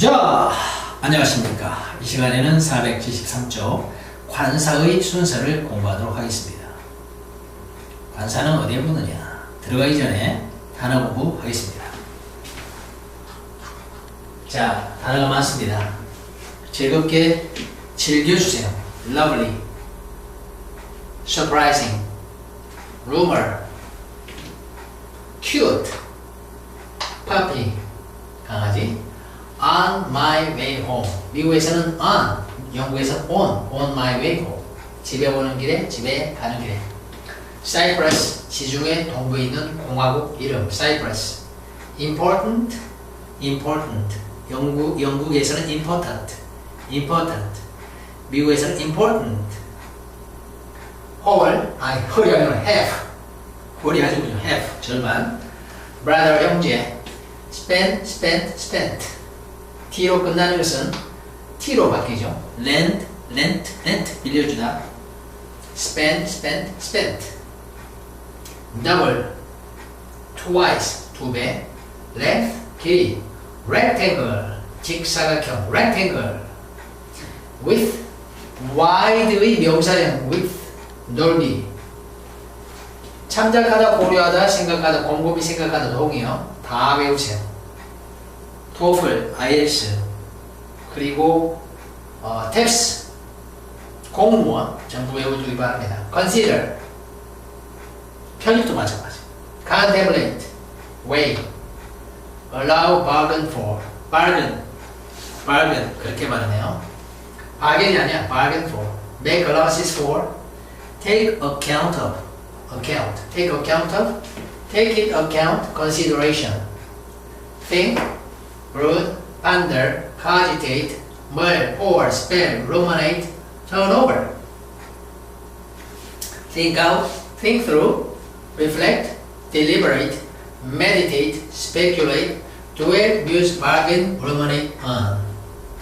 자, 안녕하십니까. 이 시간에는 473쪽 관사의 순서를 공부하도록 하겠습니다. 관사는 어디에 붙느냐? 들어가기 전에 단어 공부하겠습니다. 자, 단어가 많습니다. 즐겁게 즐겨주세요. Lovely, surprising, rumor, cute, puppy, 강아지, on my way home. 미국에서는 on, 영국에서는 on my way home. 집에 오는 길에, 집에 가는 길에. Cyprus, 지중해 동부에 있는 공화국 이름, Cyprus. Important, important. 영국에서는 important, important. 미국에서는 important. whole, whole이 아니라 half. whole이 아니군요. half, 절반. brother, 형제. spent. T로 끝나는 것은 T로 바뀌죠. lend, 빌려주다. spent. double, twice, 2배. length, 길이. rectangle, 직사각형, rectangle. width, wide의 명사형, width, 넓이. 참작하다, 고려하다, 생각하다, 곰곰이 생각하다, 동의어. 다 외우세요. TOEFL, IELTS, 그리고 TEPS, 공무원 전부 외워두기 바랍니다. Consider, 편입도 마찬가지. Contemplate, weigh, allow, bargain for, bargain 그렇게 말하네요. bargain이 아니야, bargain for. Make allowances for, take account of, take account of, take into account, consideration. Think, brood, ponder, cogitate, mull, pour, spell, ruminate, turn over. Think out, think through, reflect, deliberate, meditate, speculate, dwell, muse, bargain, ruminate on.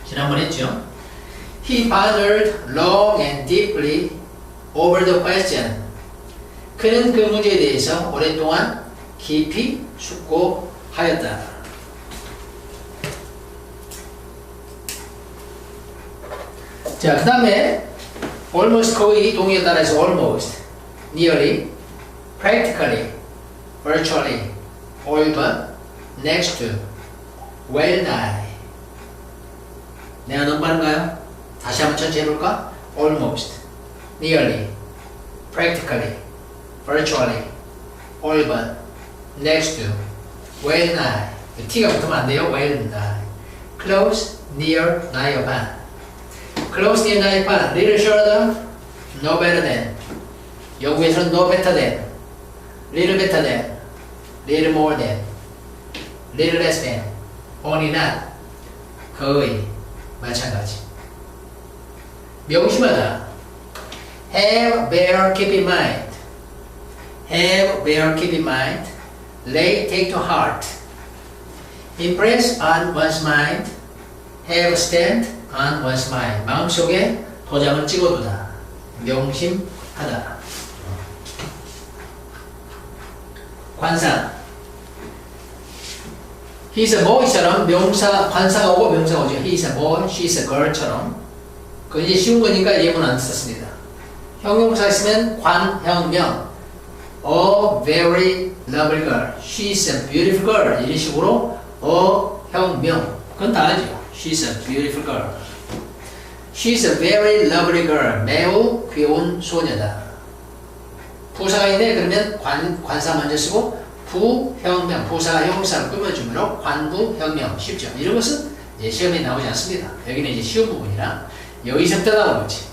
지난번 했죠? He pondered long and deeply over the question. 그는 그 문제에 대해서 오랫동안 깊이 숙고하였다. 자, 그 다음에 almost 거의 동의에 따라서 almost, nearly, practically, virtually, all but, next to, well nigh. 내가 너무 빠른가요? 다시 한번 천천히 해볼까? almost, nearly, practically, virtually, all but, next to, well nigh. T가 붙으면 안 돼요. well nigh. close, near, nigh upon. Close, near, nigh upon. Little shorter, no better than. 영국에서는 no better than, little better than, little more than, little less than, only not. 거의 마찬가지. 명심하다. Have, bear, keep in mind. Have, bear, keep in mind. Lay, take to heart. Impress on one's mind. Have, stand on one's mind. 마음속에 도장을 찍어두다. 명심하다. 관사. He's a boy처럼 명사, 관사가 오고 명사가 오죠. He's a boy, she's a girl처럼. 그 이제 쉬운 거니까 예문 안 썼습니다. 형용사 있으면 관, 형, 명. A very lovely girl. She's a beautiful girl. 이런 식으로 형, 명. 그건 다 알죠. She's a beautiful girl. She's a very lovely girl. 매우 귀여운 소녀다. 부사가 있네. 그러면 관사 먼저 쓰고 부, 형, 명. 부사가 형용사를 꾸며주므로 관부, 형, 명. 쉽죠. 이런 것은 이제 시험에 나오지 않습니다. 여기는 이제 쉬운 부분이라 여기서부터 나오는 거지.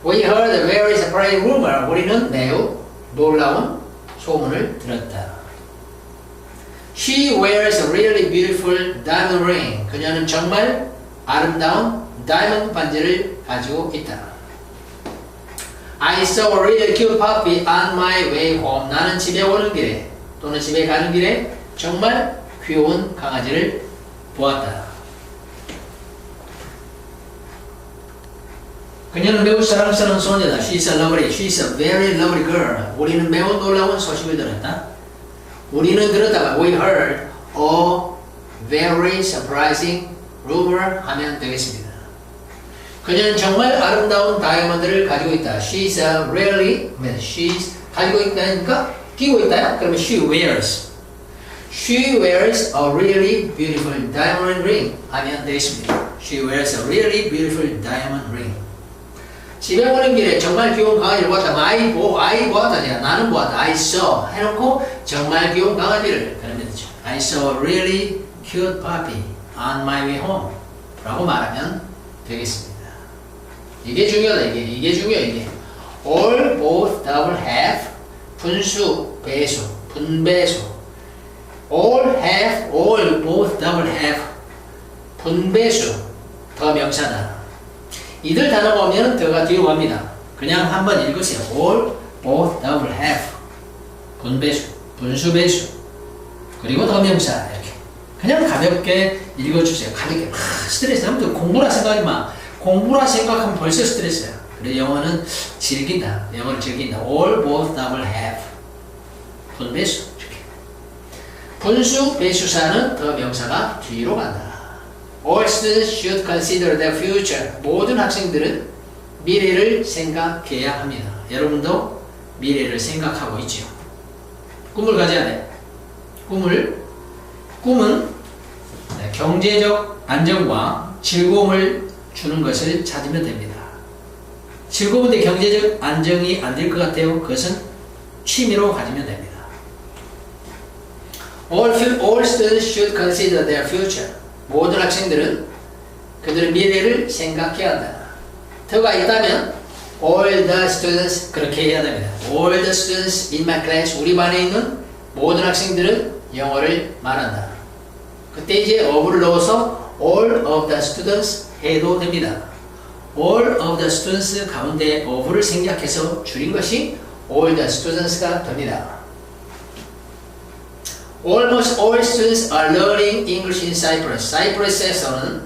We heard a very surprising rumor. 우리는 매우 놀라운 소문을 들었다. She wears a really beautiful diamond ring. 그녀는 정말 아름다운 다이아몬드 반지를 가지고 있다. I saw a really cute puppy on my way home. 나는 집에 오는 길에 또는 집에 가는 길에 정말 귀여운 강아지를 보았다. 그녀는 매우 사랑스러운 소녀다. She's a lovely, she's a very lovely girl. 우리는 매우 놀라운 소식을 들었다. 우리는 들었다가 we heard a very surprising rumor 하면 되겠습니다. 그녀는 정말 아름다운 다이아몬드를 가지고 있다. She's really, she's 가지고 있다니까 끼고 있다요? 그러면 she wears. She wears a really beautiful diamond ring 하면 되겠습니다. She wears a really beautiful diamond ring. 집에 오는 길에 정말 귀여운 강아지를 보았다. I 보았다. 나는 보았다. I saw 해놓고 정말 귀여운 강아지를 그러면 되죠. I saw a really cute puppy on my way home 라고 말하면 되겠습니다. 이게 중요하다. 이게 중요해. 이게 all, both, double, have 분수, 배수, 분배수 all, have, all, both, double, have 분배수 더 명사다. 이들 단어가 오면 더가 뒤로 갑니다. 그냥 한번 읽으세요. all, both, double, have 분배수, 분수, 배수 그리고 더 명사 이렇게 그냥 가볍게 읽어주세요. 가볍게 스트레스 하면 공부라 생각하지 마. 공부라 생각하면 벌써 스트레스야. 그래 영어는 즐긴다. 영어를 즐긴다. all, both, double, have 분배수 이렇게 분수, 배수사는 더 명사가 뒤로 간다. All students should consider their future. 모든 학생들은 미래를 생각해야 합니다. 여러분도 미래를 생각하고 있죠. 꿈을 가져야 돼. 꿈은 경제적 안정과 즐거움을 주는 것을 찾으면 됩니다. 즐거운데 경제적 안정이 안 될 것 같아요. 그것은 취미로 가지면 됩니다. All students should consider their future. 모든 학생들은 그들의 미래를 생각해야 한다. 더가 있다면 all the students 그렇게 해야 됩니다. All the students in my class 우리 반에 있는 모든 학생들은 영어를 말한다. 그때 이제 of를 넣어서 all of the students 해도 됩니다. all of the students 가운데 of를 생략해서 줄인 것이 all the students가 됩니다. Almost all students are learning English in Cyprus. 사이프러스에서는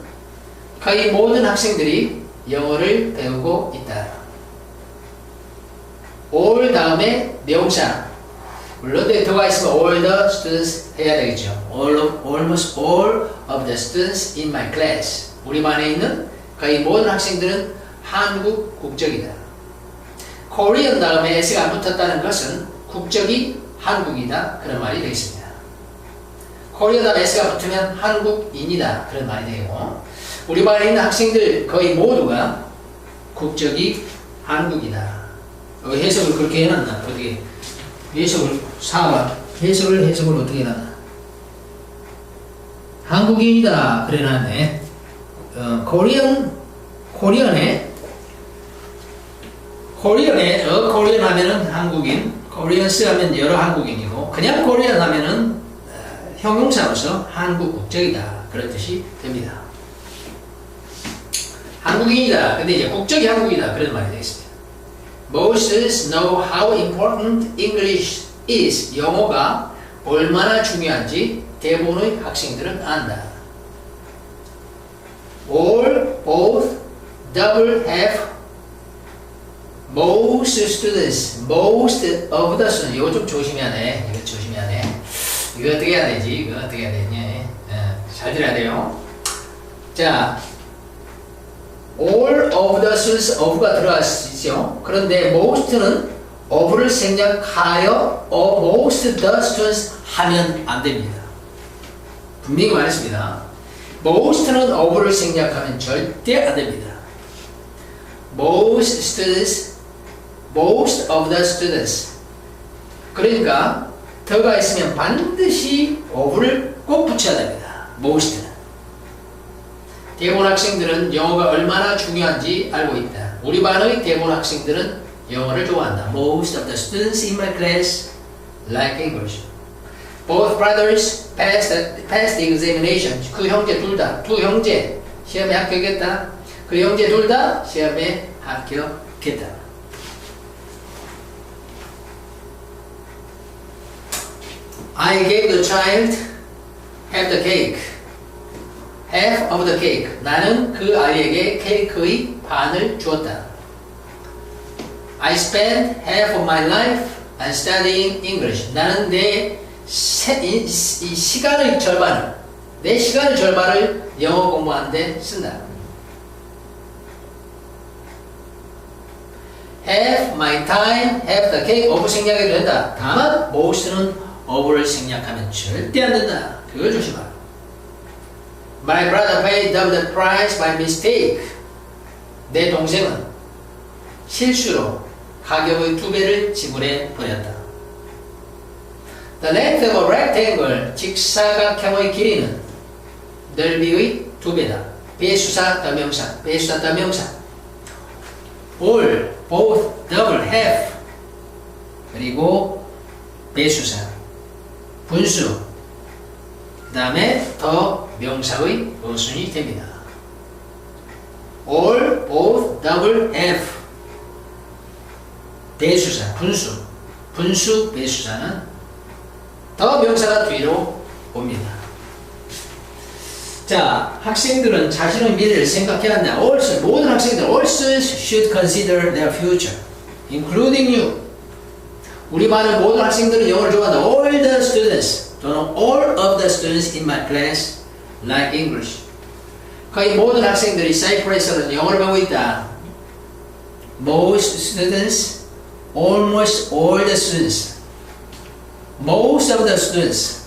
거의 모든 학생들이 영어를 배우고 있다. all 다음에 명사. 물론 더가 있으면 all the students 해야 되겠죠. Almost all of the students in my class. 우리 반에 있는 거의 모든 학생들은 한국 국적이다. Korean 다음에 s가 안 붙었다는 것은 국적이 한국이다. 그런 말이 되겠습니다. 코리아 다음에 s가 붙으면 한국인이다. 그런 말이 되고 우리 반에 있는 학생들 거의 모두가 국적이 한국이다. 해석을 그렇게 해놨나? 어떻게 해석을 4번 해석을 어떻게 해놨나? 한국인이다. 그래 놨네. 코리안에 코리안 하면은 한국인, 코리안스 하면 여러 한국인이고 그냥 코리안 하면은 형용사로서 한국 국적이다. 그런 뜻이 됩니다. 한국인이다. 근데 이제 국적이 한국이다. 그런 말이 되겠습니다. Most students know how important English is. 영어가 얼마나 중요한지 대부분의 학생들은 안다. All, both, double, have. Most students, most of the students. 이거 좀 조심해야 돼. 이거 조심해야 돼. 이거 어떻게 해야 되지? 이거 어떻게 해야 되냐? 잘 들어야 돼요. 자, all of the students of가 들어갈 수 있죠. 그런데 most는 of를 생략하여 most the students 하면 안 됩니다. 분명히 말했습니다. most는 of를 생략하면 절대 안 됩니다. most students, most of the students. 그러니까 더가 있으면 반드시 of를 꼭 붙여야 됩니다. most는. 대부분 학생들은 영어가 얼마나 중요한지 알고 있다. 우리 반의 대부분 학생들은 영어를 좋아한다. Most of the students in my class like English. Both brothers passed the examination. 그 형제 둘 다, 두 형제 시험에 합격했다. 그 형제 둘 다 시험에 합격했다. I gave the child half the cake. Half of the cake. 나는 그 아이에게 케이크의 반을 주었다. I spent half of my life on studying English. 나는 내 이 시간의 절반을 내 시간의 절반을 영어 공부하는데 쓴다. have my time, have the cake, of 생략해도 된다. 다만 most는 of를 생략하면 절대 안 된다. 그걸 조심하라. My brother paid double the price by mistake. 내 동생은 실수로 가격의 2배를 지불해 버렸다. The length of a rectangle, 직사각형의 길이는 넓이의 2배다. 배수사 더명사, 배수사 더명사. all, both, double, half. 그리고 배수사, 분수. 그 다음에 더 명사의 어순이 됩니다. all, both, double, half. 배수사, 분수. 분수, 배수사는 더 명사가 뒤로 옵니다. 자, 학생들은 자신의 미래를 생각해야 한다. Also, 모든 학생들, all students should consider their future, including you. 우리 반의 모든 학생들은 영어를 좋아한다. All the students, 또는 all of the students in my class like English. 거의 모든 학생들이 사이프러스에서 영어를 배우고 있다. Most students, almost all the students, most of the students,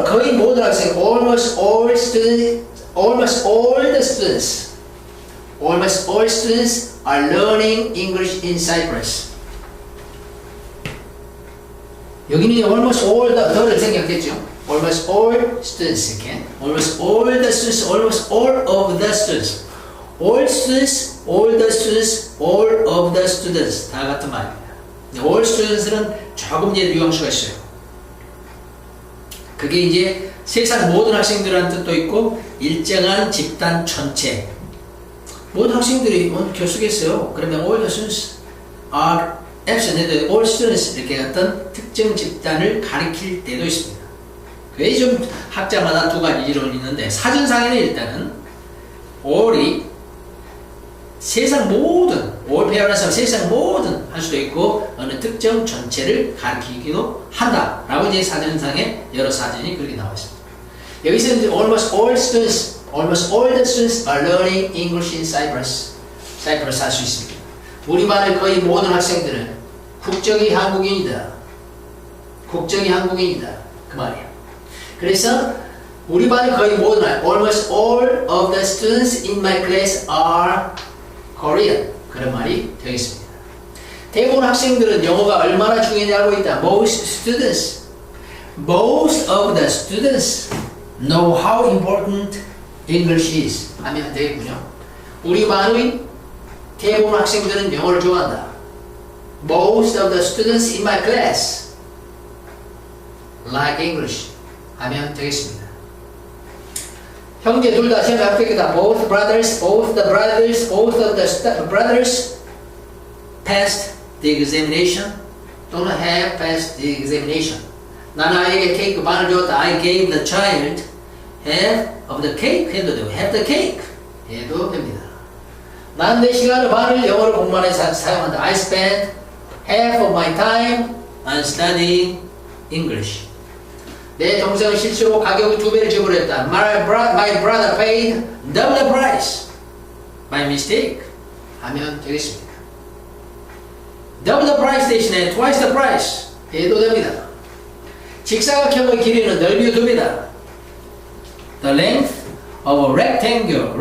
거의 모든 학생, almost all students, almost all the students, almost all students are learning English in Cyprus. 여기는 almost all the를 생략했죠. Almost all students, 이렇게. Almost all the students, almost all of the students. All students, all the students, all of the students. 다 같은 말입니다. all students는 조금 이제 뉘앙스가 있어요. 그게 이제 세상 모든 학생들이라는 뜻도 있고 일정한 집단 전체. 모든 학생들이 결석했어요. 그러면 all the students are absent 해도 all students 이렇게 어떤 특정 집단을 가리킬 때도 있습니다. 그게 좀 학자마다 두 가지 이론이 있는데 사전상에는 일단은 all이 세상 모든 all 페어라서 세상 모든 할 수도 있고 어느 특정 전체를 가리키기도 한다 라고 이제 사전상에 여러 사전이 그렇게 나와 있습니다. 여기서 이제 almost all the students are learning English in Cyprus. 사이프러스 할 수 있습니다. 우리 반의 거의 모든 학생들은 국적이 한국인이다. 국적이 한국인이다. 그 말이에요. 그래서 우리 반의 거의 모든 almost all of the students in my class are Korean. 그런 말이 되겠습니다. 대부분 학생들은 영어가 얼마나 중요한지 알고 있다. Most of the students know how important English is. 하면 되겠군요. 우리 반의 대부분 학생들은 영어를 좋아한다. Most of the students in my class like English. 하면 되겠습니다. 형제 둘 다 시험에 합격했다. Both of the brothers passed the examination 또는 have passed the examination. 나는 아이에게 케이크 반을 줬다. I gave the child half of the cake 해도 되고 have the cake 해도 됩니다. 난 내 시간의 반을 영어를 공부하는 데 사용한다. I spent half of my time on studying English. 내 동생은 실수로 가격을 2배를 지불했다. My brother paid double the price by mistake. 하면 되겠습니다. Double the price 대신에 twice the price 해도 됩니다. 직사각형의 길이는 넓이의 2배다. The length of a rectangle.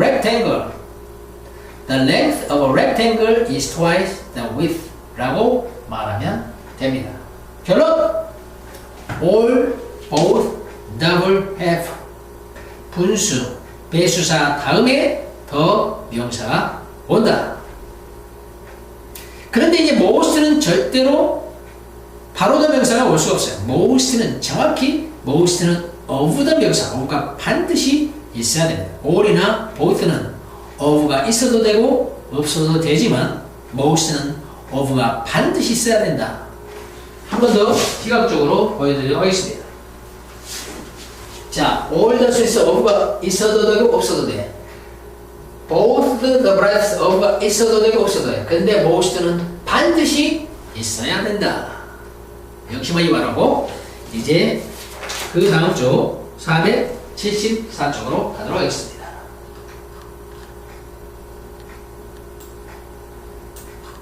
The length of a rectangle is twice the width. 라고 말하면 됩니다. 결론! all, both, double, half. 분수, 배수사 다음에 더 명사가 온다. 그런데 이제 most는 절대로 바로 더 명사가 올 수가 없어요. most는 정확히 most는 of the 명사, of가 반드시 있어야 됩니다. all이나 both는 of가 있어도 되고 없어도 되지만 most는 of가 반드시 있어야 된다. 한 번 더 시각적으로 보여드리도록 하겠습니다. 자, all the students of가 있어도 되고 없어도 돼. both the brothers of가 있어도 되고 없어도 돼. 근데 most는 반드시 있어야 된다. 역시 뭐 이 말하고 이제 그 다음 쪽 474쪽으로 가도록 하겠습니다.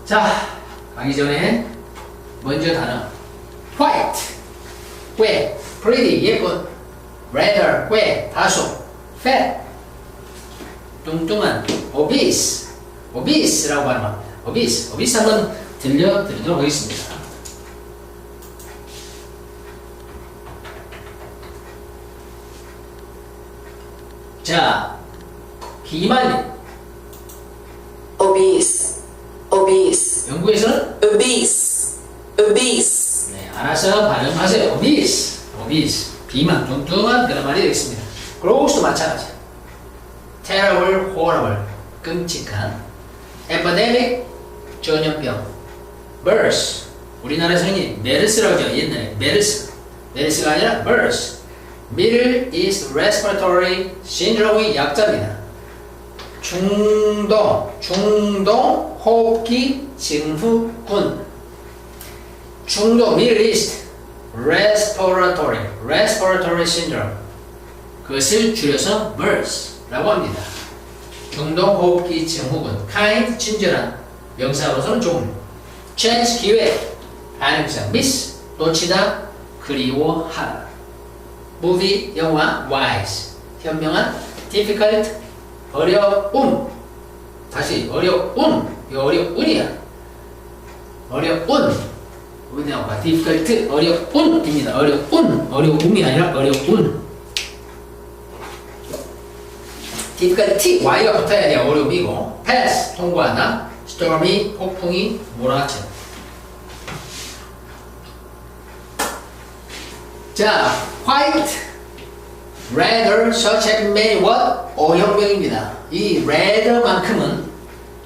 자, 가기 전에 먼저 단어 white, 꽤, pretty, 예쁜, rather, 꽤, 다소, fat, 뚱뚱한, obese, obese라고 하는 겁니다. obese, obese 한번 들려드리도록 하겠습니다. 자, 비만. obese, obese, 영국에서는 obese, obese, 네, 알아서 발음하세요. obese, obese. 비만, 뚱뚱한 그런 말이 되겠습니다. gross도 마찬가지. terrible, horrible, 끔찍한. epidemic, 전염병. MERS, 우리나라에서는 메르스라고 하죠. 옛날에 메르스. 메르스가 아니라 MERS. Middle East Respiratory Syndrome의 약자입니다. 중동 호흡기 증후군. 중동 Middle East Respiratory Syndrome. 그것을 줄여서 MERS라고 합니다. 중동 호흡기 증후군. kind, 친절한. 명사로서는 좋은. chance, 기회. 반응사. miss, 놓치다, 그리워하다. movie, 영화, wise, 현명한, difficult, 어려움. 다시 어려운, 이거 어려운이야. 어려운, 어디 나올까? difficult, 어려운입니다. 어려움이 아니라 어려운. difficult, y가 붙어야 돼. 어려움이고. pass, 통과하다. stormy, 폭풍이 몰아쳐. 자, white, rather, such as many what? 어형명입니다. 이 rather만큼은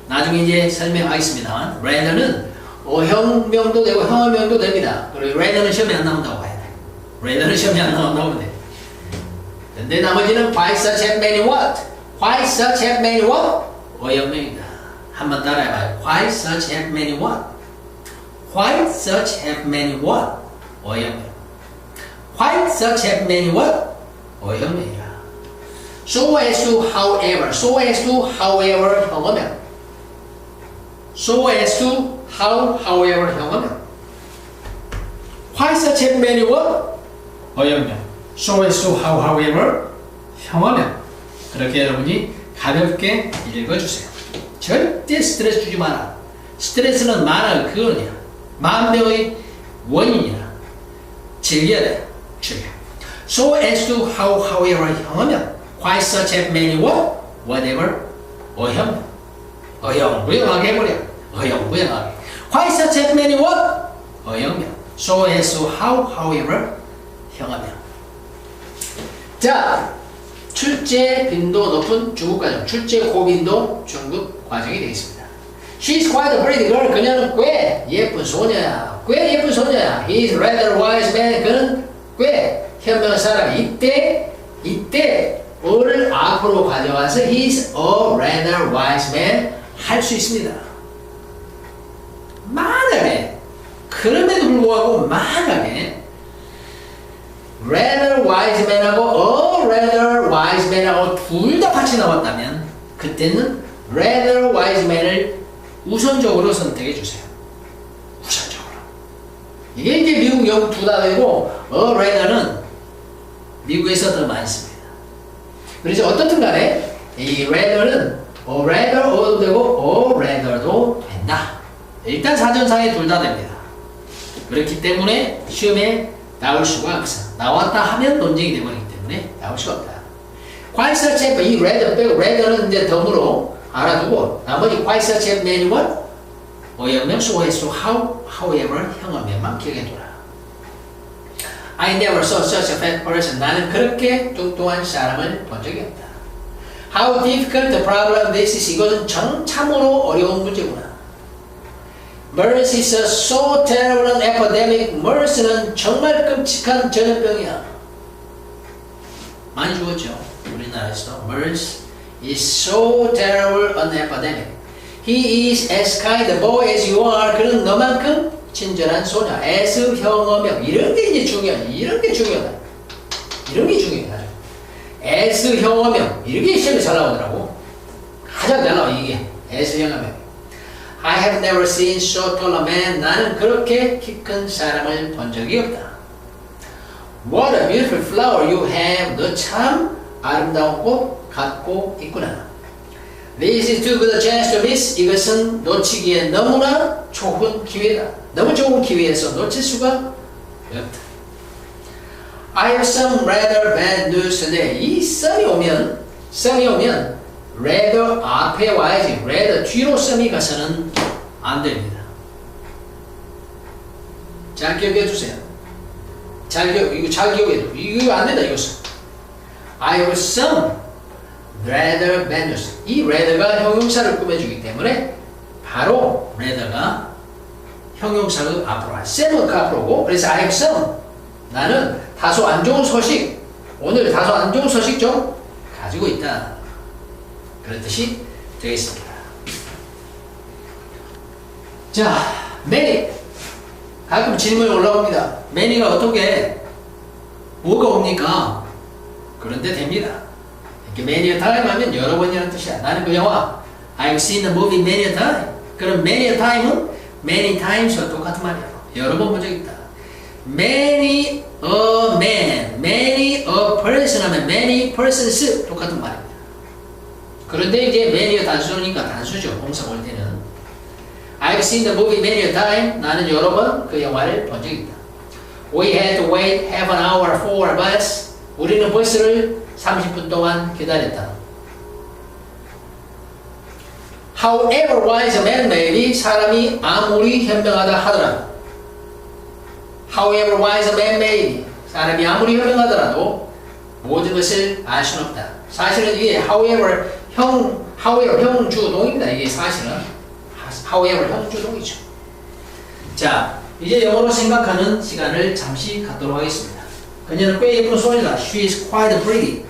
나중에 이제 설명하겠습니다만 rather는 어형명도 되고 형어명도 됩니다. 그리고 rather는 시험에 안 나온다고 해야 돼. rather는 시험에 안 나온다고 해. 근데 나머지는 white, such as many what? white, such as many what? 어형명입니다. 한번 따라해봐요. white, such as many what? white, such as many what? 어형명. white, such as many what? 어형명이라. so as to, however, so as to, however, 형어명. so as to, however, 형어명. white, such as many what? 어형명. so as to, however, 형어명. 그렇게 여러분이 가볍게 읽어주세요. 절대 스트레스 주지 마라. 스트레스는 만화의 근원이야. 만병의 원인이야. 즐겨야 돼. 즐겨. So as to, however, 형어명. Why such as many what? Whatever. 어형. 어영부영하게 해버려. 어영부영하게. Why such as many what? 어형명. So as to, however, 형어명. 자, 출제 빈도 높은 중국 과정. 출제 고빈도 중국 과정이 되겠습니다. She's quite a pretty girl. 그녀는 꽤 예쁜 소녀야. 꽤 예쁜 소녀야. He's rather wise man. 그는 꽤 현명한 사람이. 이때 어를 앞으로 가져와서 he's a rather wise man 할 수 있습니다. 만약에 그럼에도 불구하고 만약에 rather wise man하고 a rather wise man하고 둘 다 같이 나왔다면 그때는 rather wise man을 우선적으로 선택해 주세요. 우선적으로. 이게 이제 미국, 영국 둘 다 되고 a rather는 미국에서 더 많습니다. 그래서 어떻든 간에 이 rather는 rather도 되고 rather도 된다. 일단 사전상에 둘 다 됩니다. 그렇기 때문에 시험에 나올 수가 없어. 나왔다 하면 논쟁이 되버리기 때문에 나올 수가 없다. quite such as 이 rather 빼고 rather는 이제 덤으로 알아두고 나머지 quite such as many what? 어형명, so as to, however 형어명만 기억해둬라. I never saw such a fat person. 나는 그렇게 뚱뚱한 사람을 본 적이 없다. How difficult the problem this is. 이것은 참으로 어려운 문제구나. MERS is a so terrible an epidemic. MERS는 정말 끔찍한 전염병이야. 많이 죽었죠. 우리나라에서도. MERS is so terrible an epidemic. He is as kind a boy as you are. 그는 너만큼 친절한 소녀. as 형어명. 이런 게 이제 중요하다. 이런 게 중요하다. 이런 게 중요해요. 아주. as 형어명 이렇게 시험에 잘 나오더라고. 가장 잘 나와 이게 as 형어명. I have never seen so tall a man. 나는 그렇게 키 큰 사람을 본 적이 없다. What a beautiful flower you have. 너 참 아름다운 꽃 갖고 있구나. This is too good a chance to miss. 이것은 놓치기에 너무나 좋은 기회다. 너무 좋은 기회에서 놓칠 수가 없다. I have some rather bad news today. 이 some이 오면 rather 앞에 와야지. rather 뒤로 some이 가서는 안 됩니다. 잘 기억해 주세요. 이거 잘 기억해 줘. 이거 안 된다 이것은. I have some rather bad news. 이 rather가 형용사를 꾸며주기 때문에 바로 rather가 형용사의 앞으로 와. sam은 그 앞으로 오고 그래서 I have some. 나는 다소 안 좋은 소식. 오늘 다소 안 좋은 소식 좀 가지고 있다. 그런 뜻이 되겠습니다. 자, many. 가끔 질문이 올라옵니다. many가 어떻게 뭐가 옵니까? 그런데 됩니다. 이렇게 many a time 하면 여러 번이라는 뜻이야. 나는 그 영화 I've seen the movie many a time. 그럼 many a time은 many times와 똑같은 말이야. 여러 번 본 적 있다. many a man, many a person 하면 many persons 똑같은 말입니다. 그런데 이제 many가 단수니까 단수죠. 동사 볼 때는 I've seen the movie many a time. 나는 여러 번 그 영화를 본 적이 있다. We had to wait half an hour for a bus. 우리는 버스를 30분 동안 기다렸다. However wise a man may be. 사람이 아무리 현명하다 하더라도 However wise a man may be. 사람이 아무리 현명하더라도 모든 것을 알 수는 없다. 사실은 이게 however 형주동입니다. 이게 사실은 however 형주동이죠. 자, 이제 영어로 생각하는 시간을 잠시 갖도록 하겠습니다. 그녀는 꽤 예쁜 소리다. She is quite pretty.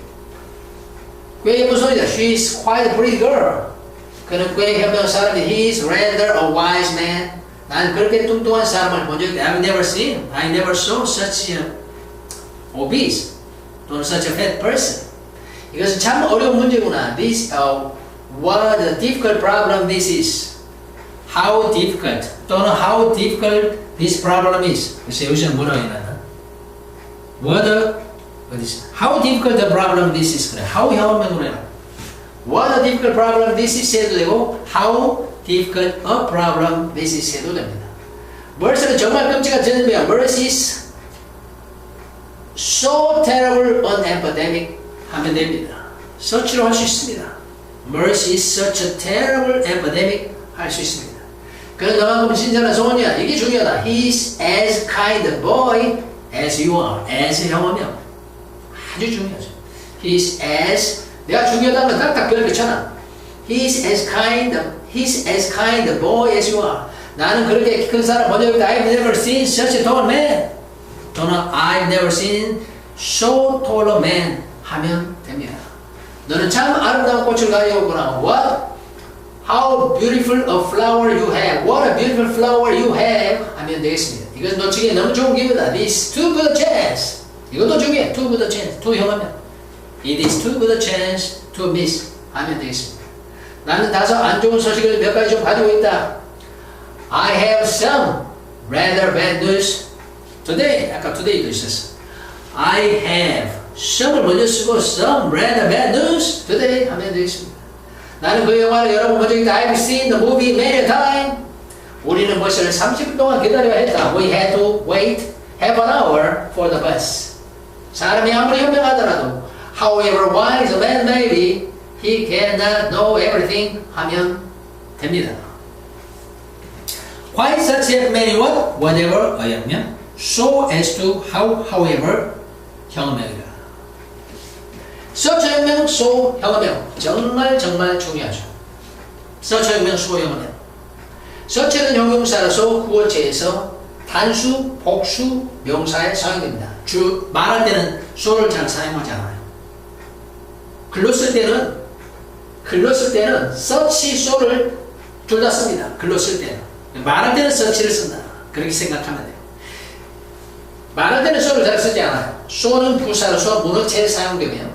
꽤 예쁜 소리다. She is quite a pretty girl. 그는 꽤 현명한 사람이 He is rather a wise man. 난 그렇게 뚱뚱한 사람을 본 적이 없다. I never saw such a obese 또는 such a fat person. 이것은 참 어려운 문제구나. What a difficult problem this is. How difficult 또는 how difficult this problem is. 그래서 여기서는 뭐라고 해놨나? How difficult the problem this is. 그래. How 형어명으로 해라. What a difficult problem this is 해도 되고 How difficult a problem this is 해도 됩니다. Mercy는 정말 끔찍한 전염이야. Mercy is so terrible an epidemic 하면 됩니다. 서치로 할 수 있습니다. Mercy is such a terrible epidemic 할 수 있습니다. 그는 너만큼 신선한 소원이야. 이게 중요하다. He is as kind a boy as you are. as 형어명 아주 중요하죠. He is as 내가 중요하다는 건 딱딱 별빛잖아. He is as kind a boy as you are. 나는 그렇게 큰 사람 본 적이 없다. I've never seen such a tall man. 또는 I've never seen so tall a man 하면 됩니다. 너는 참 아름다운 꽃을 가지고 있구나. What? How beautiful a flower you have. What a beautiful flower you have 하면 되겠습니다. 이것은 놓치기에 너무 좋은 기회다. This too good a chance. 이것도 중요해. Too good a chance. too 형하면 It is too good a chance to miss 하면 되겠습니다. 나는 다소 안 좋은 소식을 몇 가지 좀 가지고 있다. I have some rather bad news today. 아까 today도 있었어. I have some을 먼저 쓰고 some rather bad news today 하면 되겠습니다. 나는 그 영화를 여러 번 본 적이 있다. I've seen the movie many a time. 우리는 버스를 30분 동안 기다려야 했다. We had to wait half an hour for the bus. 사람이 아무리 현명하더라도 However wise a man may be, he cannot know everything 하면 됩니다. Quite such a many what? Whatever a 형명 so as to however 형어명이다. such 형명, so 형어명 정말 중요하죠. such 형명, so 형어명. such는 형용사라서 구어체에서 단수, 복수, 명사에 사용됩니다. 말할 때는 so를 잘 사용하지 않아요. 글로 쓸 때는 such, so를 둘 다 씁니다. 글로 쓸 때는. 말할 때는 such를 쓴다. 그렇게 생각하면 돼요. 말할 때는 so를 잘 쓰지 않아요. so는 부사로서 문어체에 사용되며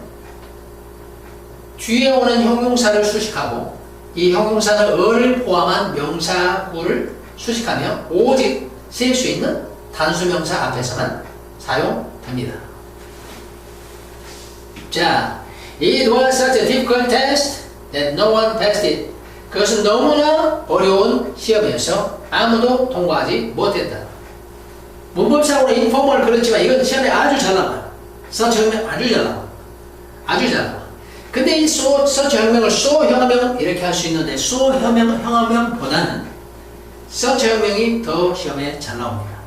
뒤에 오는 형용사를 수식하고 이 형용사는 을 포함한 명사구를 수식하며 오직 쓸 수 있는 단수명사 앞에서만 사용됩니다. 자, it was such a difficult test that no one passed it. 그것은 너무나 어려운 시험이어서 아무도 통과하지 못했다. 문법상으로 인포멀 그렇지만 이건 시험에 아주 잘 나와요. 서치 혁명 아주 잘 나와. 아주 잘 나와. 근데 이 서치 혁명을 혁명 이렇게 할 수 있는데 혁명보다는 서치 혁명이 더 시험에 잘 나옵니다.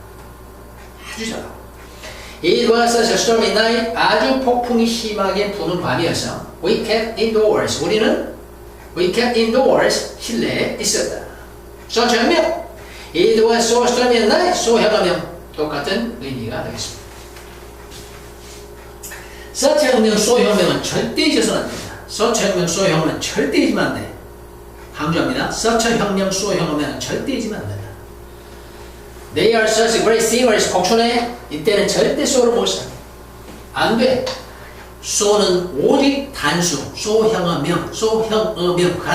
아주 잘 나와. It was such a stormy night. 아주 폭풍이 심하게 부는 밤이어서 we kept indoors. we kept indoors. 실내에 있었다. 서치 혁명. It was so stormy a night. 혁명. 똑같은 의미가 되겠습니다. 서치 혁명, 혁명은 절대 잊어서는 안 됩니다. 서치 혁명, 혁명은 절대 잊으면 안 돼. 강조합니다. 서치 혁명, 혁명은 절대 잊으면 안 된다. They are such great singers. 복촌에 이때는 절대 소를 못 써. 안 돼. 소는 오직 단수, 소형어명, 그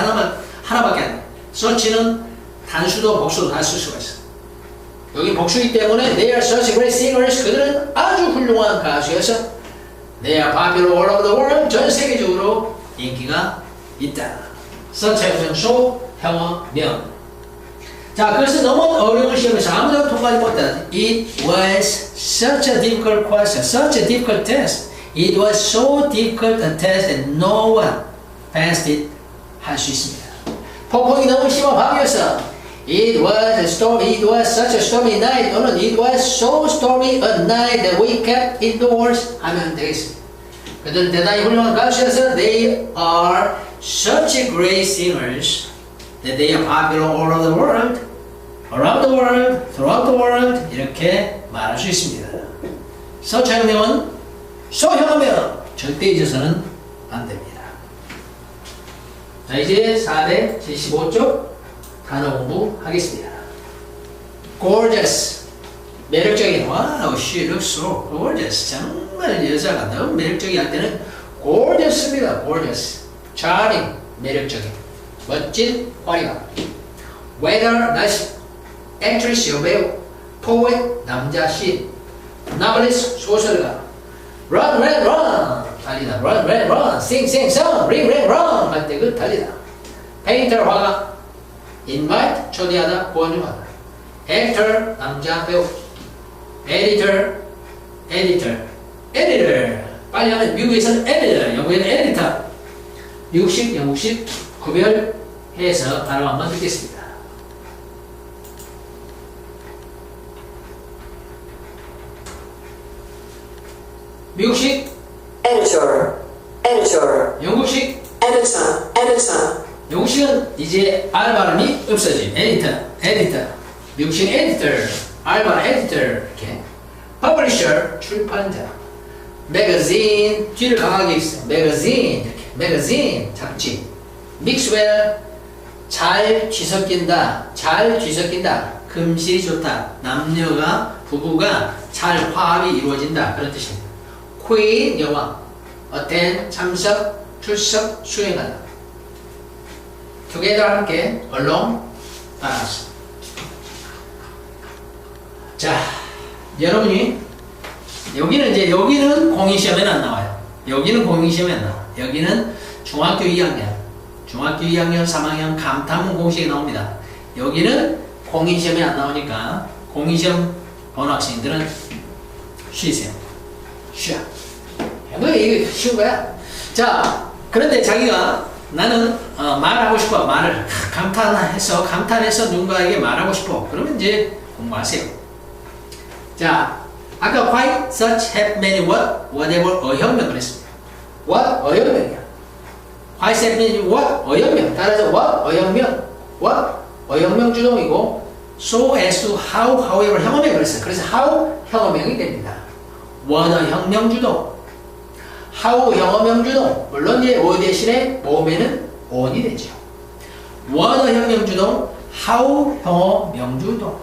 하나밖에 안 돼. 서치는 단수도 복수도 다 쓸 수가 있어. 여기 복수이기 때문에 they are such great singers. 그들은 아주 훌륭한 가수여서 they are popular all over the world. 전 세계적으로 인기가 있다. 서치형명, 혁명. 자, 그래서 너무 어려운 시험에서 아무도 통과하지 못했다. It was such a difficult question, such a difficult test. It was so difficult a test that no one passed it. 할 수 있습니다. 폭풍이 너무 심한 밤이었어. It was such a stormy night. 또는 it was so stormy a night that we kept indoors. 하면 되겠습니다. 그들은 대단히 훌륭한 가수여서 they are such great singers that they are popular all over the world, around the world, throughout the world. 이렇게 말할 수 있습니다. 서치혁명은 소혁명 절대 잊어서는 안 됩니다. 자, 이제 475쪽 단어 공부하겠습니다. Gorgeous, 매력적인. Wow, she looks so gorgeous. 정말 여자가 너무 매력적이 할 때는 gorgeous입니다. Gorgeous, charming, 매력적인, 멋진, 화려한. Weather, 날씨. Actress, 여배우. Poet, 남자 시인. Novelist, 소설가. Run, run, run, 달리다. Run, run, run. Sing, sing, song. Ring, ring, run. 할 때 그 달리다. Painter, 화가. Invite, 초대하다, 권유하다. Actor, 남자 배우. Editor, 빨리 하면 미국에서는 editor, 영국에는 editor. 미국식, 영국식 구별해서 바로 한번 듣겠습니다. 미국식 editor. 영국식 editor. 영국식은 이제 R 발음이 없어진 editor. 미국식 editor, R 발음 editor. 이렇게. publisher, 출판자. magazine, 뒤를 강하게 있어요. magazine, 잡지. mixwell, 잘 뒤섞인다. 금실이 좋다. 남녀가, 부부가 잘 화합이 이루어진다. 그런 뜻입니다. queen, 여왕. attend, 참석, 출석, 수행하다. together, 함께. along, 따라서. 자, 여러분이 여기는 공인시험에는 안 나와요. 여기는 공인시험에 안 나와. 여기는 중학교 2학년, 3학년 감탄문 공식에 나옵니다. 여기는 공인시험에 안 나오니까 공인시험 본 학생들은 쉬세요. 쉬어. 이거 쉬운 거야. 자, 그런데 자기가 나는 말하고 싶어. 말을 감탄해서 누군가에게 말하고 싶어. 그러면 이제 공부하세요. 자, 아까 why such have many whatever 어혁명 그랬습니다. what 어혁명이야. why such many what 어혁명. 따라서 what 어혁명 주동이고 so as to how however 형어명 그랬어요. 그래서 how 형어명이 됩니다. what 혁명 주동, how 형어명 주동. 물론 이제 o 대신에 몸에는 on이 되죠. what 혁명 주동, how 형어 명주동.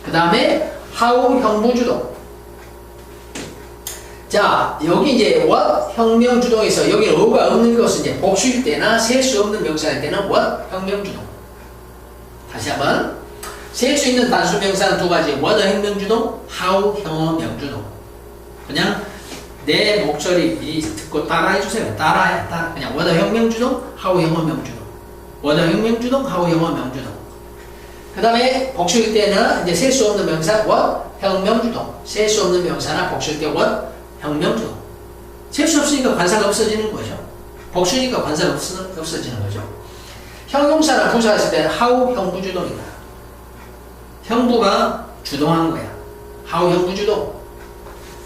그 다음에 how 형부주동, 자, 여기 이제 what 혁명주동에서 여기 어가 없는 것은 이제 복수일 때나 셀 수 없는 명사일 때는 what 혁명주동. 다시 한번. 셀 수 있는 단수 명사는 두 가지. what 혁명주동, how 형어명주동. 그냥 내 목소리 듣고 따라해주세요. 따라. 그냥 what 혁명주동, how 형어명주동. what 혁명주동, how 형어명주동. 그 다음에 복수일 때는 이제 셀 수 없는 명사 what 혁명주동. 셀 수 없는 명사나 복수일 때 what 혁명주동. 셀 수 없으니까 관사가 없어지는 거죠. 복수니까 관사가 없어지는 거죠. 형용사나 부사 했을 때는 how 형부주동이다. 형부가 주동한 거야. how 형부주동.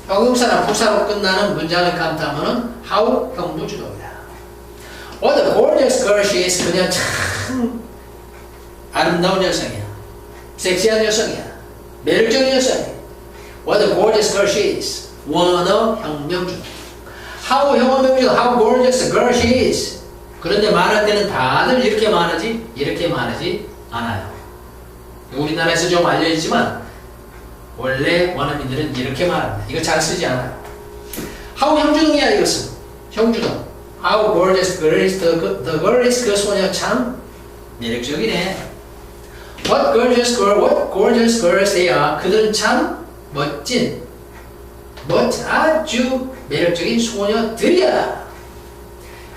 형용사나 부사로 끝나는 문장을 감탄하면 how 형부주동이다. What a gorgeous girl she is. 그냥 참 아름다운 여성이야. 섹시한 여성이야. 매력적인 여성이야. What a gorgeous girl she is. 원어 혁명주동. How 형어명주동. How gorgeous a girl she is. 그런데 말할 때는 다들 이렇게 말하지 않아요. 우리나라에서 좀 알려지지만 원래 원어민들은 이렇게 말합니다. 이거 잘 쓰지 않아요. How 형주동이야 이것은. 형주동. How gorgeous girl is. The girl is. 그 소녀 참 매력적이네. What gorgeous girls they are. 그들은 참 멋진 아주 매력적인 소녀들이야.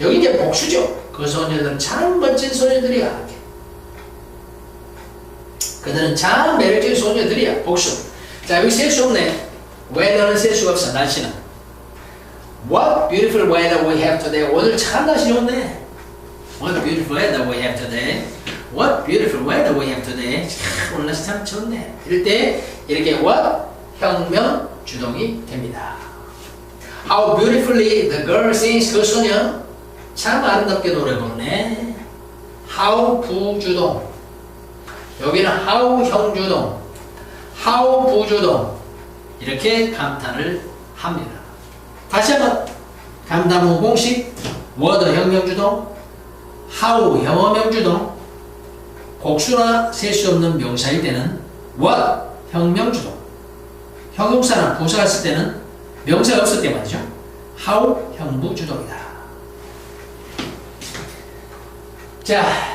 여기 이제 복수죠. 그 소녀들은 참 멋진 소녀들이야. 그들은 참 매력적인 소녀들이야. 복수. 자, 여기 셀 수 없네. weather는 셀 수가 없어. 날씨는. What beautiful weather we have today. 오늘 참 날씨 좋네. What beautiful weather we have today. What beautiful weather we have today. 오늘 날씨 참 좋네. 이럴 때 이렇게 what 혁명 주동이 됩니다. How beautifully the girl sings. 그 소녀 참 아름답게 노래 부르네. How 부주동. 여기는 how 형주동, how 부주동. 이렇게 감탄을 합니다. 다시 한번 감탄문 공식. what 혁명주동, how 형어명주동. 복수나 셀 수 없는 명사일 때는 what 혁명주동. 형용사나 부사가 쓸 때는 명사가 없을 때 말이죠. how 형부주동이다. 자,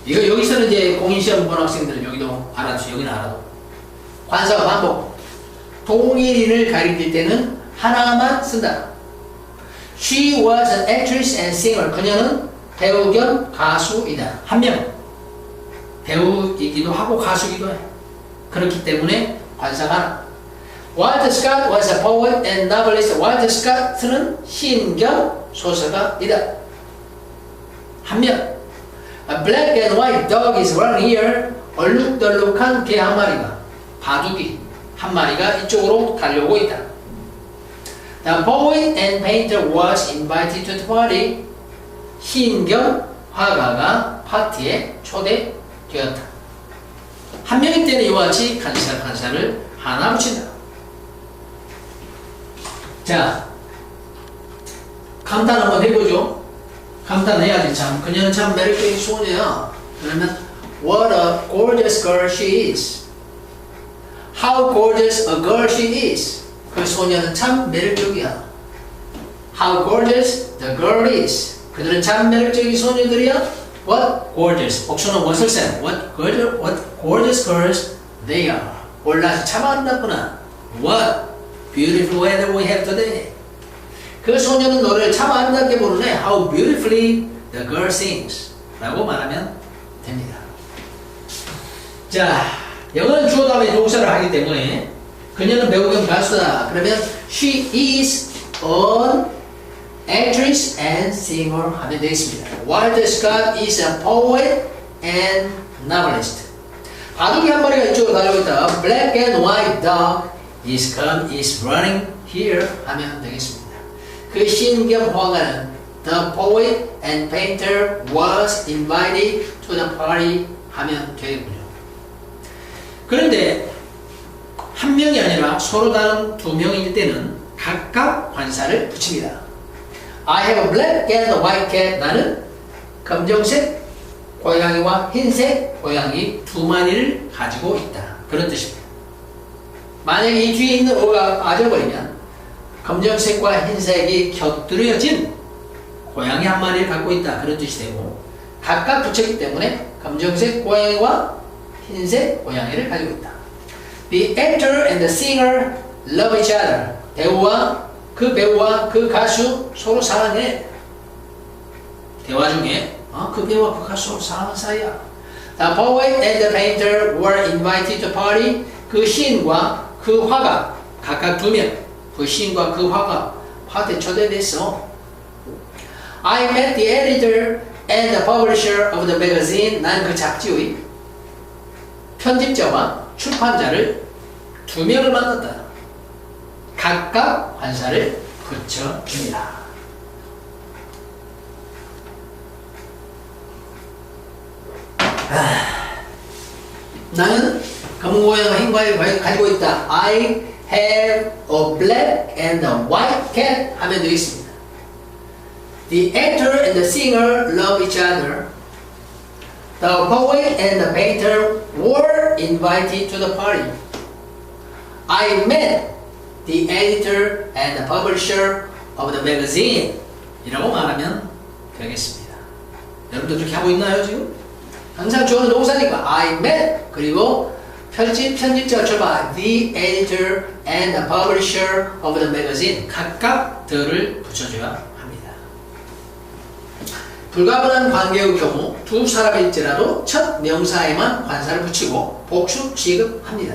이거 여기서는 이제 공인시험 본 학생들은 여기도 알아두죠. 여기는 알아도. 관사와 반복. 동일인을 가리킬 때는 하나만 쓴다. She was an actress and singer. 그녀는 배우 겸 가수이다. 한 명. 배우이기도 하고 가수이기도 해. 그렇기 때문에 관사가 하나. Walter Scott was a poet and novelist. Walter Scott는 시인 겸 소설가이다. 한 명. A black and white dog is running here. 얼룩덜룩한 개 한 마리가, 바둑이 한 마리가 이쪽으로 가려고 있다. The poet and painter was invited to the party. 시인 겸 화가가 파티에 초대되었다. 한 명일 때는 이와 같이 간사를 하나 붙인다. 자, 감탄 한번 해보죠. 감탄해야지 참. 그녀는 참 매력적인 소녀야. 그러면 what a gorgeous girl she is. How gorgeous a girl she is. 그 소녀는 참 매력적이야. How gorgeous the girl is. 그들은 참 매력적인 소녀들이야. What gorgeous. 복수는 what을 쌤. What gorgeous girls they are. 올라서 참 아름답구나. What beautiful weather we have today. 그 소녀는 노래를 참 아름답게 부르네. How beautifully the girl sings. 라고 말하면 됩니다. 자, 영어는 주어 다음에 동사를 하기 때문에 그녀는 배우 겸 가수다. 그러면 she is an actress and singer 하면 되겠습니다. Walter Scott is a poet and novelist. 바둑이 한 마리가 이쪽으로 달리고 있다. Black and white dog is running here 하면 되겠습니다. 그 시인 겸 화가는 the poet and painter was invited to the party 하면 되겠군요. 그런데 한 명이 아니라 서로 다른 두 명일 때는 각각 관사를 붙입니다. I have a black and a white cat. 나는 검정색 고양이와 흰색 고양이 두 마리를 가지고 있다. 그런 뜻입니다. 만약에 이 뒤에 있는 어가 빠져버리면 검정색과 흰색이 곁들여진 고양이 한 마리를 갖고 있다. 그런 뜻이 되고 각각 붙였기 때문에 검정색 고양이와 흰색 고양이를 가지고 있다. The actor and the singer love each other. 배우와 그 가수 서로 사랑해. 대화 중에 그 배우와 그 가수 서로 사랑하는 사이야. The poet and the painter were invited to party. 그 시인과 그 화가 각각 2명. 그 시인과 그 화가 파티에 초대됐어. I met the editor and the publisher of the magazine. 난 그 잡지의 편집자와 출판자를 2명을 만났다. 각각 관사를 붙여줍니다. 나는 검은 고양이와 흰 고양이를 가지고 있다. I have a black and a white cat 하면 되겠습니다. The actor and the singer love each other. The poet and the painter were invited to the party. I met the editor and the publisher of the magazine. 이라고 말하면 되겠습니다. 여러분들 그렇게 하고 있나요, 지금? 항상 주어는 동사니까 I met 그리고 편집자 출발 the editor and the publisher of the magazine 각각 들을 붙여줘야 합니다. 불가분한 관계의 경우 두 사람일지라도 첫 명사에만 관사를 붙이고 복수 취급합니다.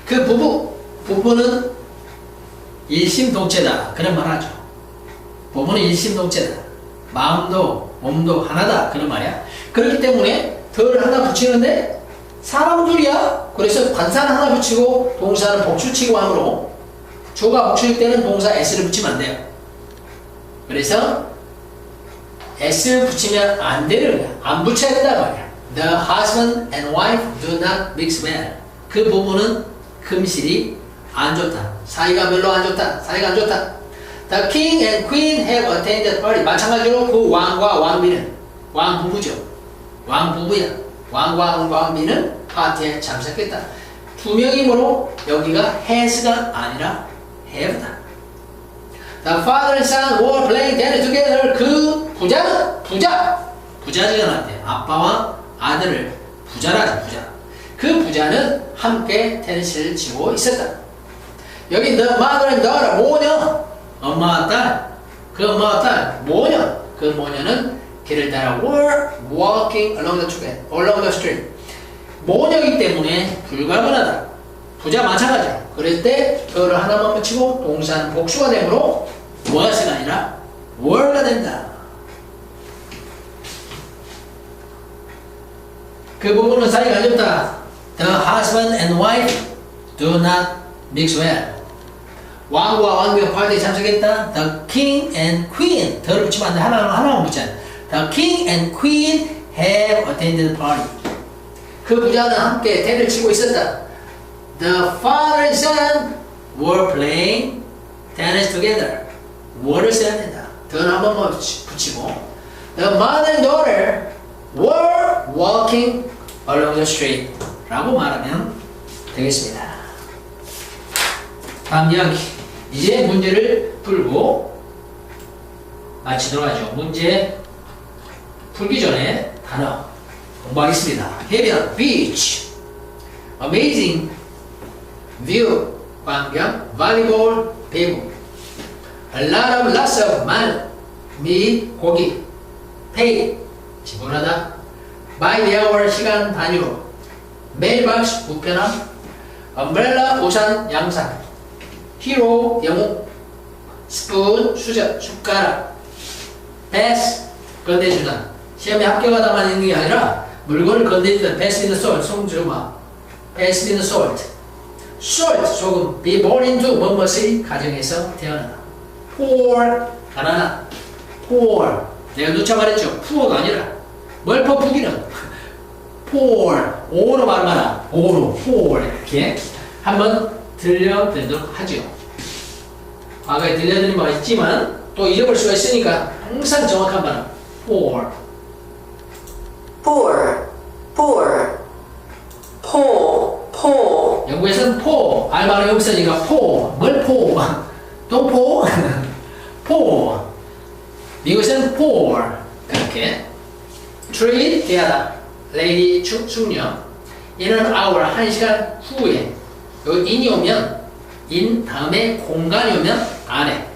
그 부부는 일심동체다 그런 말 하죠. 부부는 일심동체다. 마음도 몸도 하나다 그런 말이야. 그렇기 때문에 덜 하나 붙이는데 사람 둘이야. 그래서 관사는 하나 붙이고 동사는 복수 취급하므로 주어가 복수일 때는 동사 s를 붙이면 안 돼요. 그래서 s 붙이면 안 되는 거야. 안 붙여야 된단 말이야. The husband and wife do not mix well. 그 부부는 금실이 안 좋다. 사이가 별로 안 좋다. 사이가 안 좋다. The king and queen have attended party. 마찬가지로 그 왕과 왕비는 왕 부부죠. 왕 부부야. 왕과 왕비는 파티에 참석했다. 2명이므로 여기가 has가 아니라 have다. The father and son were playing tennis together. 그 부자지간한테 아빠와 아들을 부자라자 부자. 그 부자는 함께 테니스를 치고 있었다. 여기 the mother and daughter 모녀 엄마와 딸. 그 엄마와 딸 모녀. 그 모녀는 길을 따라 were walking along the street. 모녀이기 때문에 불가분하다. 부자 마찬가지야. 그럴 때 그를 하나만 붙이고 동사는 복수가 되므로 was가 아니라 were가 된다. 그 부부는 사이가 안 좋다. The husband and wife do not mix well. 왕과 왕비가 파티에 참석했다. The king and queen. 더를 붙이면 안 돼. 하나만 붙여야 돼. The king and queen have attended the party. 그 부자는 함께 텐을 치고 있었다. The father and son were playing tennis together. were를 써야 된다. 더는 한 번만 붙이고 The mother and daughter were walking along the street 라고 말하면 되겠습니다. 다음 이야기. 이제 문제를 풀고 마치도록 하죠. 문제 풀기 전에 단어 공부하겠습니다. 해변, beach, amazing, view, 광경, volleyball, 배구, a lot of, lots of, 많은, meat, 고기, pay, 지불하다, by the hour, 시간 단위로, mailbox, 우편함, umbrella, 우산, 양산, hero, 영웅, spoon, 수저, 숟가락, pass, 건네주다. 시험에 합격하다만 있는 게 아니라 물건을 건네주다. pass me the salt, 송주마, pass me the salt, salt, 소금, be born into, 뭐뭇의 가정에서 태어나다. poor, 가난한, poor, 내가 누차 말했죠. poor가 아니라 뭘 퍼프기는 poor, 오로 말하라. 오로, poor 이렇게 한번 들려드리도록 하죠. 과거에 들려드린 바가 있지만 또 잊어볼 수가 있으니까 항상 정확한 발음. poor, poor, poor, poor, poor. 영국에서는 poor, 알바는 여기 있으니까 poor, 뭘 poor? Don't pour. pour. 미국에서는 pour. 그렇게. treat, 대하다. lady, 숙녀. in an hour, 1시간 후에. 여기 in이 오면, in 다음에 공간이 오면 안에.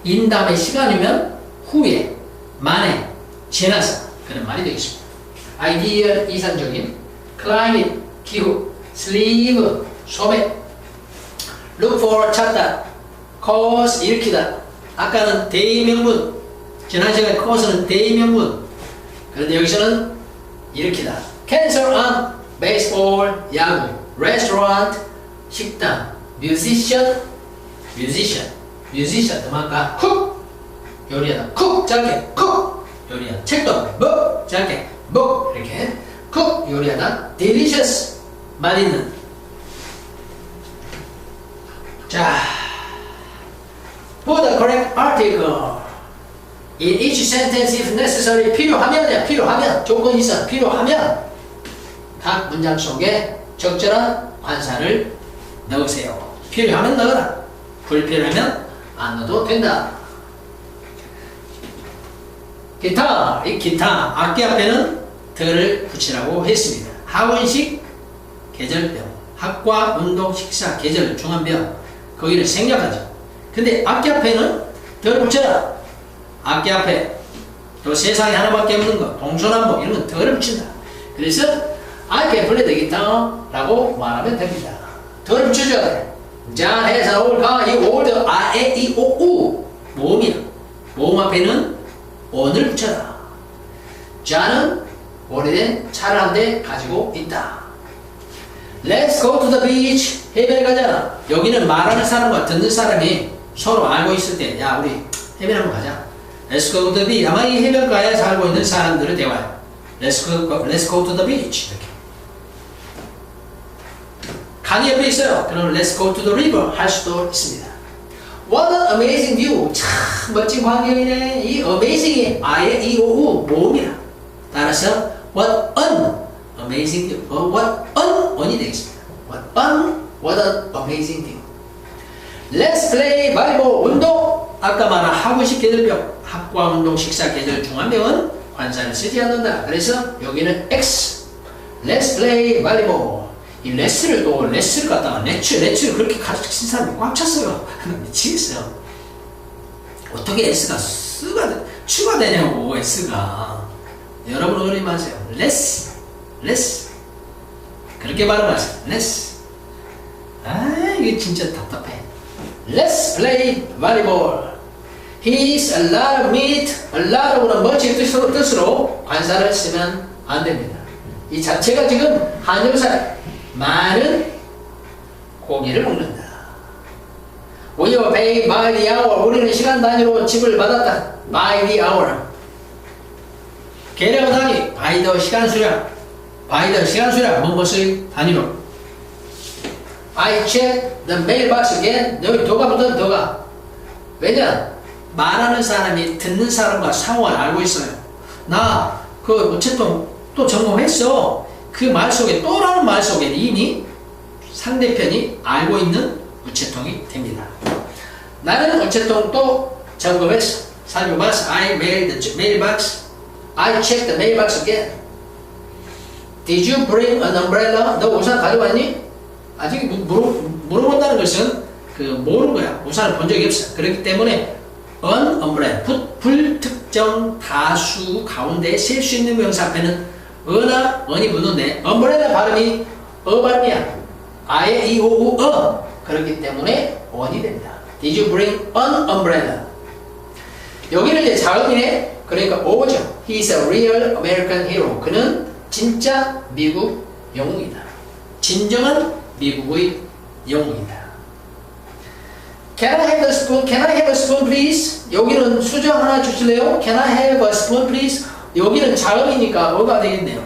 in 다음에 시간이 오면 후에. 만에. 지나서. 그런 말이 되겠습니다. ideal, 이상적인. climate, 기후. sleeve, 소매. look for, 찾다. cause, 일으키다. 아까는 대명문. 지난 시간에 cause는 대명문. 그런데 여기서는 일으키다. cancel on, baseball, 야구. restaurant, 식당. musician, 음악가. cook, 요리하다. cook, 짧게. cook, 요리하다. 책도 book, 짧게. book, 이렇게. cook, 요리하다. delicious, 맛있는. 자, for the correct article in each sentence if necessary. 필요하면 조건이 있어. 필요하면 각 문장 속에 적절한 관사를 넣으세요. 필요하면 넣어라. 불필요하면 안 넣어도 된다. 기타, 이 기타 악기 앞에는 더를 붙이라고 했습니다. 학원식, 계절병, 학과, 운동, 식사, 계절, 중한병, 거기를 생략하죠. 근데 악기 앞에는 덜 붙여라. 악기 앞에 또 세상에 하나밖에 없는 거, 동서남북 이런 건 덜을 붙인다. 그래서 I can play the guitar 라고 말하면 됩니다. 덜을 붙여줘야 돼. John has an old car. 이 old, A, E, O, U 모음이야. 모음 앞에는 on을 붙여라. John은 오래된 차를 한 대 가지고 있다. Let's go to the beach. 해변에 가자. 여기는 말하는 사람과 듣는 사람이 서로 알고 있을 때, 야, 우리 해변 한번 가자. Let's go to the beach. 아마 이 해변가에 살고 있는 사람들의 대화야. Let's go to the beach. 이렇게. 강이 옆에 있어요. 그럼 Let's go to the river 할 수도 있습니다. What an amazing view. 참 멋진 광경이네. 이 amazing이 I의 E, O, U 모음이라. 따라서 What an amazing view. What an on이 되겠습니다. What an amazing view. Let's play volleyball. 운동. 아까 말한 학원식 계절병, 학과, 운동, 식사, 계절, 중한병은 관사를 쓰지 않는다. 그래서 여기는 X. Let's play volleyball. 이 레스를 또 레스를 갖다가 레츠를 그렇게 가르친 사람이 꽉 찼어요. 미치겠어요. 어떻게 S가 추가 되냐고. S가 여러분 어림하세요. 레스 그렇게 발음하세요. 레스. 아, 이게 진짜 답답해. Let's play volleyball. He's a lot of meat. A lot of는 much 뜻으로 관사를 쓰면 안 됩니다. 이 자체가 지금 한정사예요. 많은 고기를 먹는다. We were paid by the hour. 우리는 시간 단위로 집을 받았다. By the hour. 계량 단위. by the 시간 수량. by the 시간 수량. 무엇의 단위로. I checked the mailbox again. 여기 더가 붙어도 더가. 왜냐? 말하는 사람이 듣는 사람과 상황을 알고 있어요. 나 그 우체통 또 점검했어. 그 말 속에 또라는 말 속에 이미 상대편이 알고 있는 우체통이 됩니다. 나는 우체통 또 점검했어. 살펴봤어. I mailed the mailbox. I checked the mailbox again. Did you bring an umbrella? 너 우산 가져왔니? 아직 물어본다는 것은 모르는 거야. 우산을 본 적이 없어. 그렇기 때문에 an umbrella, 불특정 다수 가운데 셀 수 있는 명사 앞에는 어나 언이 붙는데 umbrella 발음이 발음이야. I의 E, O, U, 그렇기 때문에 on이 됩니다. Did you bring an umbrella? 여기는 이제 자음이네. 그러니까 O죠. He is a real American hero. 그는 진짜 미국 영웅이다. 진정한 미국의 영웅이다. Can I have a spoon? Can I have a spoon, please? 여기는 수저 하나 주실래요? Can I have a spoon, please? 여기는 자음이니까 어가 되겠네요.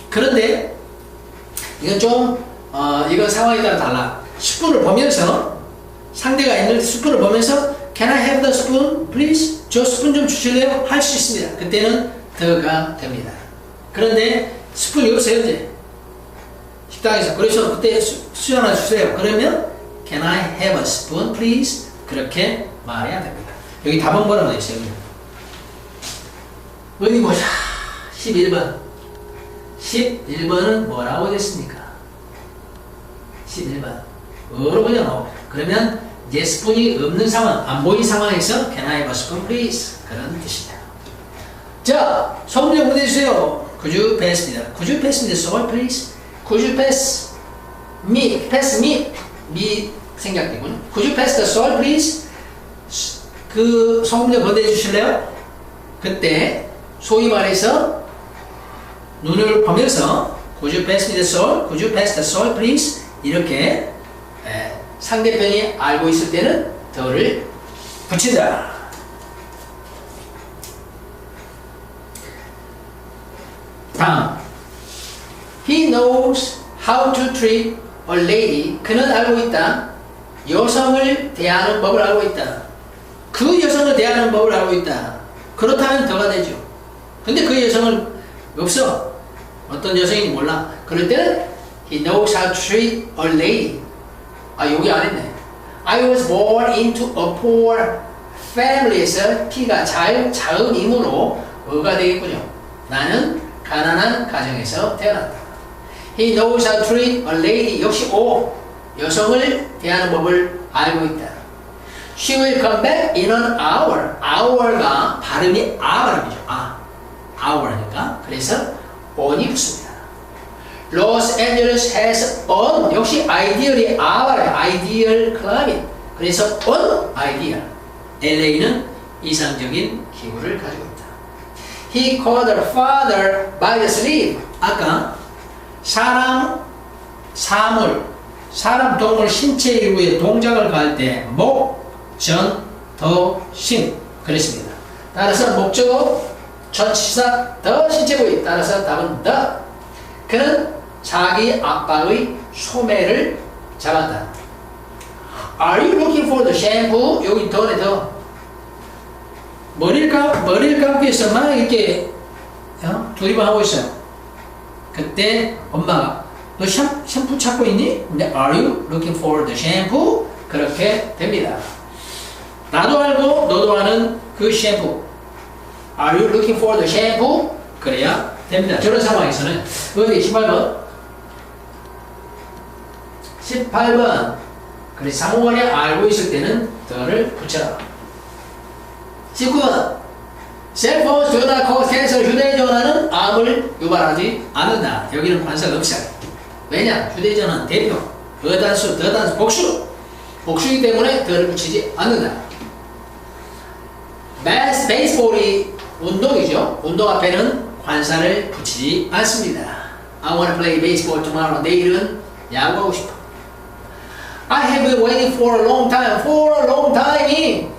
그런데 이건 좀 이건 상황에 따라 달라. 스푼을 보면서 상대가 있는 스푼을 보면서 Can I have the spoon, please? 저 스푼 좀 주실래요? 할 수 있습니다. 그때는 더가 됩니다. 그런데 스푼이 없어요, 이제 식당에서. 그래서 그때 수저 하나 주세요. 그러면 Can I have a spoon, please? 그렇게 말해야 됩니다. 여기 답은 뭐라고 되어 있어요? 어디 보자. 11번. 11번은 뭐라고 됐습니까? 11번. 뭐로 그냥 나오고. 그러면 예스분이 없는 상황, 안 보인 상황에서 Can I have a spoon please? 그런 뜻이다. 자, 성문제 문제 주세요. Could you pass me that? Could you pass me the salt please? Could you pass me? Pass me? me 생략되군요. Could you pass the salt please? 그 성문제 번대해 주실래요? 그때 소위 말해서 눈을 보면서 Could you pass me the salt? Could you pass the salt please? 이렇게 상대편이 알고 있을 때는 더를 붙인다. 다음. He knows how to treat a lady. 그는 알고 있다. 여성을 대하는 법을 알고 있다. 그 여성을 대하는 법을 알고 있다. 그렇다면 더가 되죠. 근데 그 여성은 없어. 어떤 여성인지 몰라. 그럴 때는 He knows how to treat a lady. 아, 여기 안 했네. I was born into a poor family에서 P가 자음이므로 어가 되겠군요. 나는 가난한 가정에서 태어났다. He knows how to treat a lady. 역시 O. 여성을 대하는 법을 알고 있다. She will come back in an hour. hour가 발음이 아 발음이죠. hour니까. 그래서 on이 붙습니다. Los Angeles has an, 역시 ideal이 아발이에요. ideal climate. 그래서 an ideal. LA는 이상적인 기후를 가지고 있다. He caught her father by the sleeve. 아까 사람, 동물 신체 일부의 동작을 가할 때 목, 전, 더, 신 그랬습니다. 따라서 목적어, 전치사, 더 신체 부위. 따라서 답은 더. 그는 자기 아빠의 소매를 잡았다. Are you looking for the shampoo? 여기 더네 더. 머리를 감기 위해서 막 이렇게 두리번 하고 있어요. 그때 엄마가 너 샴푸 찾고 있니? 근데 Are you looking for the shampoo? 그렇게 됩니다. 나도 알고 너도 아는 그 샴푸. Are you looking for the shampoo? 그래야 됩니다. 저런 상황에서는 어디 18번 18번 그래서 상호간에 알고 있을 때는 더를 붙여라. 19번 셀폰 전화 콜 캔슬 휴대전화는 암을 유발하지 않는다. 여기는 관사가 없어요. 왜냐? 휴대전화는 대표 어단수, 더단수, 복수이기 때문에 더를 붙이지 않는다. 베이스볼이 운동이죠. 운동 앞에는 관사를 붙이지 않습니다. I want to play baseball tomorrow. 내일은 야구하고 싶어. I have been waiting for a long time. For a long time이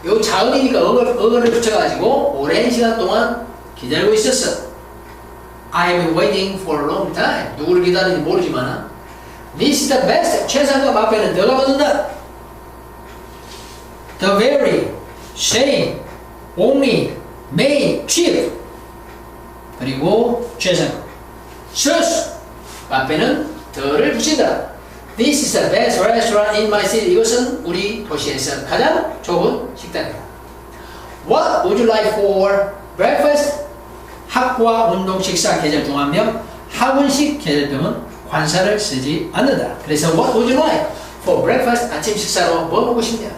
여기 자음이니까 어근을 붙여가지고 오랜 시간 동안 기다리고 있었어. I have been waiting for a long time. 누구를 기다리는지 모르지만 This is the best. 최상급 앞에는 더가 붙는다. The very, same, only, main, cheap. 그리고 최상급. Choose. 앞에는 더를 붙인다. This is the best restaurant in my city. 이것은 우리 도시에서 가장 좋은 식당이다. What would you like for breakfast? 학과 운동 식사 계절 중 한 명. 학원식 계절병은 관사를 쓰지 않는다. 그래서 what would you like for breakfast? 아침 식사로 뭐 먹고 싶냐?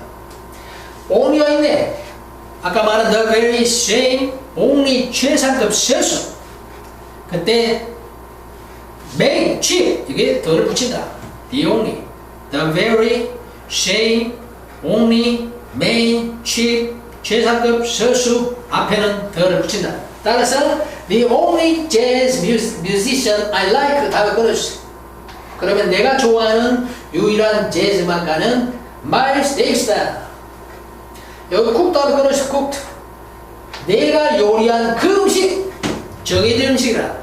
only가 있네. 아까 말한 the very same, only 최상급 세수. 그때 main, cheap 이게 더를 붙인다. The only, the very, same, only, main, cheap, 최상급, 서수 앞에는 더를 붙인다. 따라서 the only jazz musician I like 답을 끊어주세요. 그러면 내가 좋아하는 유일한 재즈 음악가는 마일스 데이비스다. 여기 쿡 답을 끊어주세요. 쿡. 내가 요리한 그 음식 정해진 음식이라.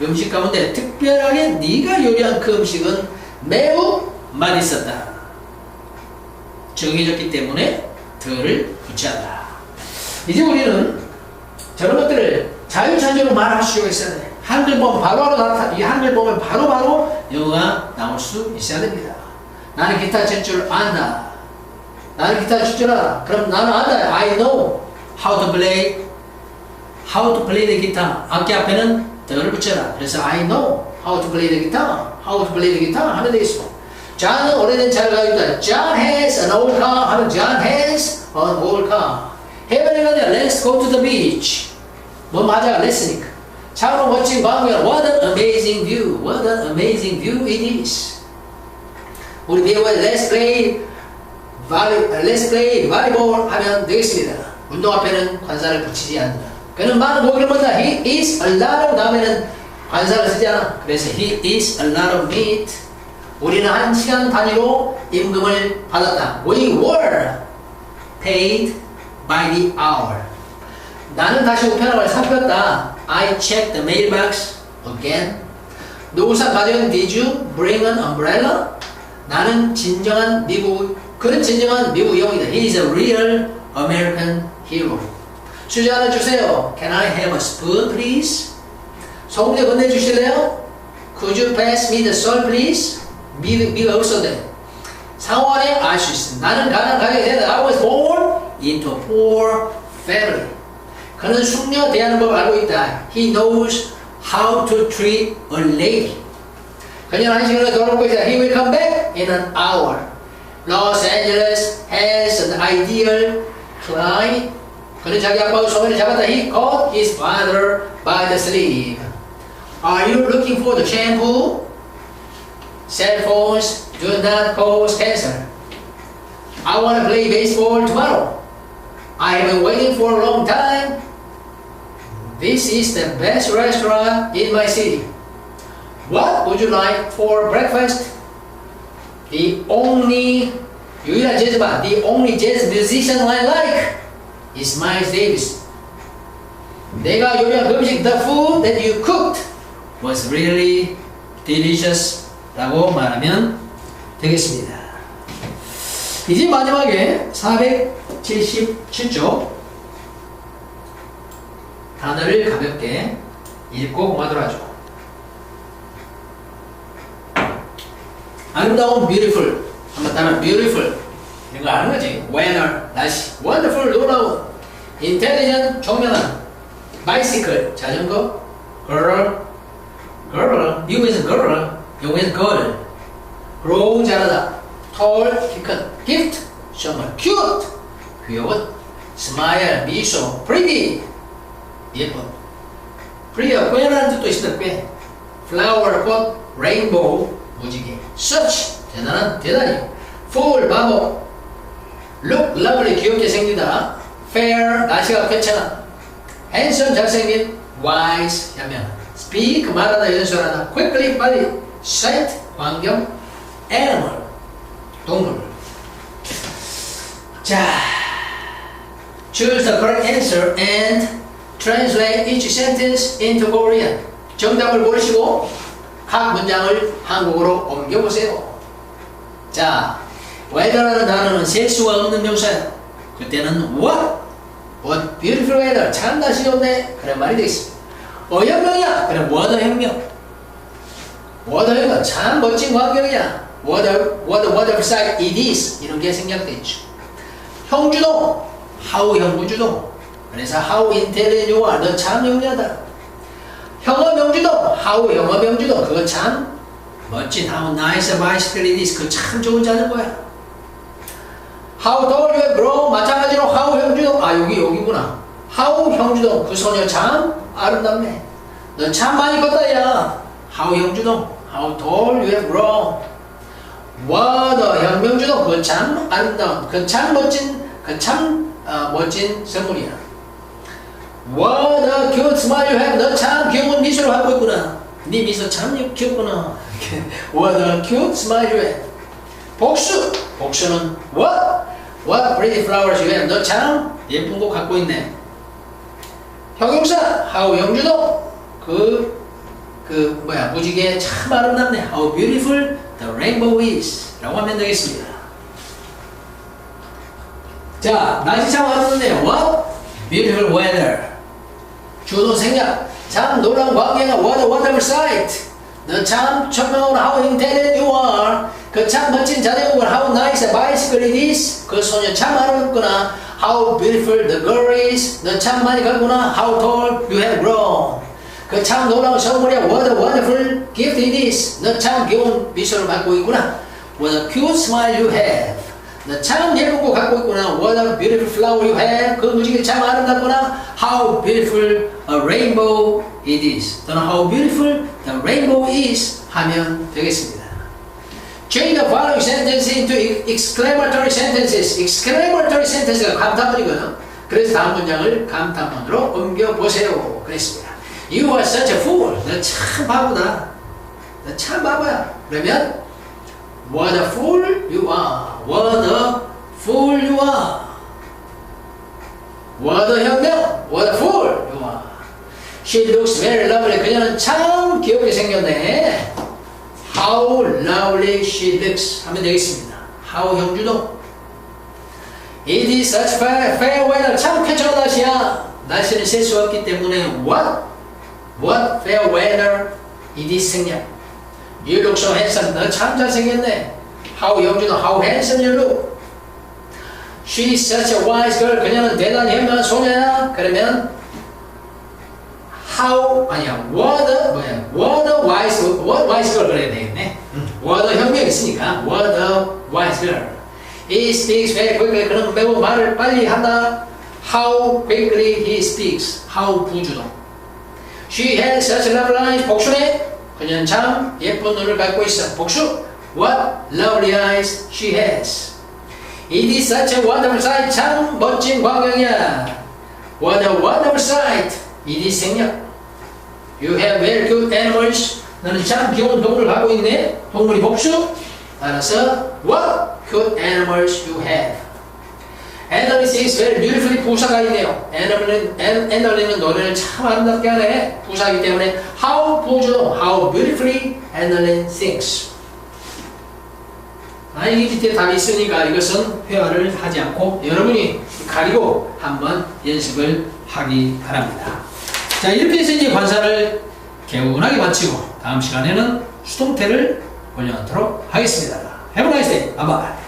음식 가운데 특별하게 네가 요리한 그 음식은 매우 맛있었다. 정해졌기 때문에 더를 붙여한다. 이제 우리는 저런 것들을 자유자재로 말할 수가 있어야 돼. 한글 보면 바로바로 이 한글 보면 바로바로 영어가 나올 수 있어야 됩니다. 나는 기타 칠 줄 안다. 나는 기타 칠 줄 알아. 그럼 나는 안다. I know how to play the guitar. 악기 앞에는 the를 붙여라. 그래서 I know how to play the guitar. how to play the guitar 하면 되겠어. John은 오래된 차를 가지고 있다. John has an old car 하면 John has an old car. 해변에 가자. Let's go to the beach. 뭐 맞아. Let's니까. 차로 멋진 광경. What an amazing view. What an amazing view it is. 우리 배우가 Let's play volleyball 하면 되겠습니다. 운동 앞에는 관사를 붙이지 않는다. 그는 많은 보기를 본다. He is a lot of 다음에는 관사를 쓰지 않아. 그래서 he is a lot of meat. 우리는 1시간 단위로 임금을 받았다. We were paid by the hour. 나는 다시 우편함을 살폈다. I checked the mailbox again. 너 우산 가져온 Did you bring an umbrella? 그는 진정한 미국 영웅이다. He is a real American hero. 수저 하나 주세요. Can I have a spoon, please? 소금제 건네주실래요? Could you pass me the salt, please? 미가 없어도 돼. 상황에 알 수 있어. 나는 가난하게 된다. I was born into a poor family. 그는 숙녀 대하는 법 알고 있다. He knows how to treat a lady. 그녀는 1시간에 돌아올 것이다. He will come back in an hour. Los Angeles has an ideal client. 그는 자기 아빠의 소매를 잡았다. He caught his father by the sleeve. Are you looking for the shampoo? Cell phones do not cause cancer. I want to play baseball tomorrow. I have been waiting for a long time. This is the best restaurant in my city. What would you like for breakfast? The only jazz musician I like is Miles Davis. 내가 요리한 음식, the food that you cooked was really delicious 라고 말하면 되겠습니다. 이제 마지막에 477쪽 단어를 가볍게 읽고 공부하도록 하죠. 아름다운 beautiful 한번 따라 beautiful 이런 거 아는 거지. weather 날씨 wonderful 놀라운 intelligent 총명한 bicycle 자전거 girl 미국에서 girl 영어에서 girl grow 자라다 tall 키 큰 gift 선물 cute 귀여운 smile 미소 pretty 예쁜 pretty 꾀라는 뜻도 있습니다. 꾀 flower 꽃 rainbow 무지개 such 대단한 대단히 fool 바보 look lovely 귀엽게 생기다 fair 날씨가 괜찮아 handsome 잘생긴 wise 현명한 speak 말하다 연설하다 quickly 빨리 sight 광경 animal 동물 자 choose the correct answer and translate each sentence into Korean 정답을 고르시고 각 문장을 한국어로 옮겨보세요. 자, weather라는 단어는 셀 수가 없는 명사야. 그때는 what beautiful weather 참 날씨 좋네 그런 말이 되겠습니다. 혁명이야 그럼 what 혁명 참 멋진 광경이야 what a sight it is 이런 게 생략되죠. 형주동 how 형부주동 그래서 how intelligent you are 너 참 영리하다. 형어 명주동 how 형어 명주동 그거 참 멋진 how nice a bicycle it is 그거 참 좋은 자전거야. how tall you have grown 마찬가지로 how 형주동 여기구나 how 형주동 그 소녀 참 아름답네 너 참 많이 컸다 야 how 형주동 how tall you have grown what a 형명주동 그거 참 아름다운 그 참 멋진 선물이야. What a cute smile you have. 너 참 귀여운 미소를 하고 있구나. 네 미소 참 귀엽구나. What a cute smile you have. 복수는 What pretty flowers you have. 너 참 예쁜 곳 갖고 있네. 형용사 How 영주동 무지개 참 아름답네. How beautiful the rainbow is. 라고 하면 되겠습니다. 자, 날씨 참 아름답네요. What beautiful weather. 주도 생략 참 놀라운 광경아 what a wonderful sight 너 참 천명으로 how intelligent you are 그 참 멋진 자전거는 how nice a bicycle it is. 그 소녀 참 아름답구나. How beautiful the girl is. 너 참 많이 갔구나. How tall you have grown. 그 참 놀라운 선물이야. What a wonderful gift it is. 너 참 귀여운 미소를 갖고 있구나. What a cute smile you have. 너 참 예쁜 거 갖고 있구나. What a beautiful flower you have. 그 무지개 참 아름답구나. How beautiful a rainbow it is. 또는 how beautiful the rainbow is 하면 되겠습니다. Change the following sentences into exclamatory sentences. exclamatory sentence가 감탄문이거든. 그래서 다음 문장을 감탄문으로 옮겨보세요. 그랬습니다. You are such a fool. 너 참 바보다. 너 참 바보야. 그러면 What a fool you are. What a fool you are. What a 혁명. What a fool you are. She looks very lovely. 그녀는 참 귀엽게 생겼네. How lovely she looks 하면 되겠습니다. How 형주도. It is such fair weather. 참 쾌적한 날씨야. 날씨는 셀 수 없기 때문에 What fair weather. It is 생략. You look so handsome. 너 참 잘생겼네. How 형주도. How handsome you look. She is such a wise girl. 그녀는 대단히 현명한 소녀야. 그러면 what wise girl 그래야 되겠네. what a 혁명 있으니까 what a wise girl. He speaks very quickly. 그는 매우 말을 빨리 한다. How quickly he speaks. How 부주동. She has such lovely eyes. 복수네. 그녀는 참 예쁜 눈을 갖고 있어. 복수. What lovely eyes she has. It is such a wonderful sight. 참 멋진 광경이야. What a wonderful sight. It is 생략. You have very cute animals. 너는 참 귀여운 동물을 갖고 있네. 동물이 복수. 따라서 what cute animals you have. Annalyn sings very beautifully. 부사가 있네요. Annalyn은 노래를 참 아름답게 하네. 부사이기 때문에 how 부주동. How beautifully Annalyn sings. 이 밑에 답이 있으니까 이것은 회화를 하지 않고 여러분이 가리고 한번 연습을 하기 바랍니다. 자, 이렇게 해서 이제 관사를 개운하게 마치고 다음 시간에는 수동태를 올려놓도록 하겠습니다. Have a nice day. Bye bye.